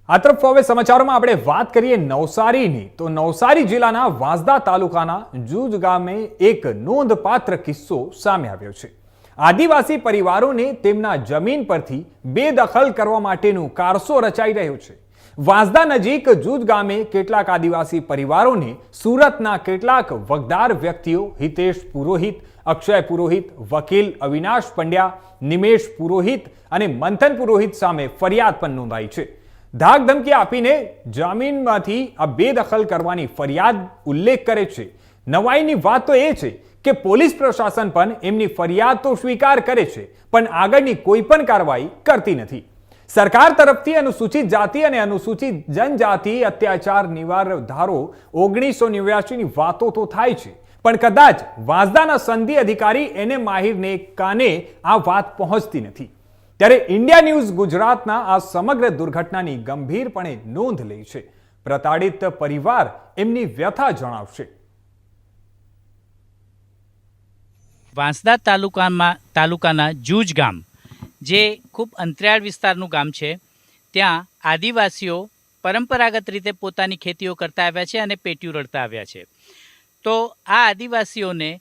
આ તરફ હવે સમાચારોમાં આપણે વાત કરીએ નવસારીની તો નવસારી જિલ્લાના વાંસદા તાલુકાના જૂજ ગામે એક નોંધપાત્ર કિસ્સો સામે આવ્યો છે। આદિવાસી પરિવારોને તેમના જમીન પરથી બેદખલ કરવા માટેનું કારસો રચાઈ રહ્યો છે। વાંસદા નજીક જૂજ ગામે કેટલાક આદિવાસી પરિવારોને સુરતના કેટલાક વગદાર વ્યક્તિઓ હિતેશ પુરોહિત, અક્ષય પુરોહિત, વકીલ અવિનાશ પંડ્યા, નિમેશ પુરોહિત અને મંથન પુરોહિત સામે ફરિયાદ પણ નોંધાઈ છે। ધાક ધમકી આપીને જમીનમાંથી આ બેદખલ કરવાની ફરિયાદ ઉલ્લેખ કરે છે। નવાઈની વાત તો એ છે કે પોલીસ પ્રશાસન પણ એમની ફરિયાદ તો સ્વીકાર કરે છે પણ આગળની કોઈ પણ કાર્યવાહી કરતી નથી। સરકાર તરફથી અનુસૂચિત જાતિ અને અનુસૂચિત જનજાતિ અત્યાચાર નિવારણ ધારો 1989 ની વાતો તો થાય છે પણ કદાચ વાંસદાના સંધિ અધિકારી એને માહિરને કાને આ વાત પહોંચતી નથી। ત્યારે ઇન્ડિયા ન્યૂઝ ગુજરાતના આ સમગ્ર દુર્ઘટનાની ગંભીરપણે નોંધ લે છે। પ્રતાડિત પરિવાર એમની વ્યથા જણાવશે। વાંસદા તાલુકાના જૂજ ગામ જે ખૂબ અંતરિયાળ વિસ્તારનું ગામ છે, ત્યાં આદિવાસીઓ પરંપરાગત રીતે પોતાની ખેતીઓ કરતા આવ્યા છે અને પેટીયું રળતા આવ્યા છે। તો આ આદિવાસીઓને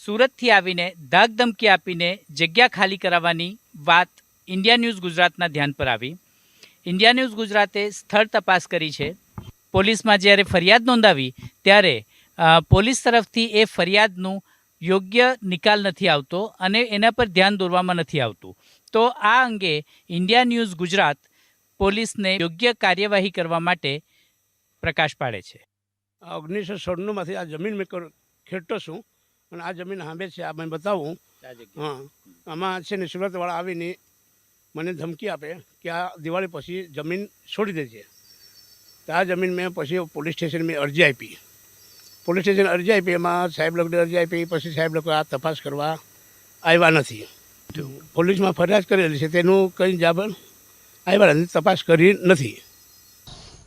સુરતથી આવીને ધાકધમકી આપીને જગ્યા ખાલી કરાવવાની વાત ઇન્ડિયા ન્યૂઝ ગુજરાતના ધ્યાન પર આવી। ઇન્ડિયા ન્યૂઝ ગુજરાતે સ્થળ તપાસ કરી છે। પોલીસમાં જ્યારે ફરિયાદ નોંધાવી ત્યારે પોલીસ તરફથી એ ફરિયાદનું યોગ્ય નિકાલ નથી આવતો અને એના પર ધ્યાન દોરવામાં નથી આવતું। તો આ અંગે ઇન્ડિયા ન્યૂઝ ગુજરાત પોલીસને યોગ્ય કાર્યવાહી કરવા માટે પ્રકાશ પાડે છે। 1996માંથી આ જમીન મેં ખેડતો છું અને આ જમીન સાંભે છે, આ મેં બતાવું। હા, આમાં છે ને સુરતવાળા આવીને મને ધમકી આપે કે આ દિવાળી પછી જમીન છોડી દેજે। તો આ જમીન મેં પછી પોલીસ સ્ટેશન મેં અરજી આપી। પોલીસ સ્ટેશન અરજી આપી, એમાં સાહેબ લોકોને અરજી આપી, પછી સાહેબ લોકો આ તપાસ કરવા આવ્યા નથી। પોલીસમાં ફરિયાદ કરેલી છે, તેનું કંઈ જવાબ આવ્યા નથી, તપાસ કરી નથી।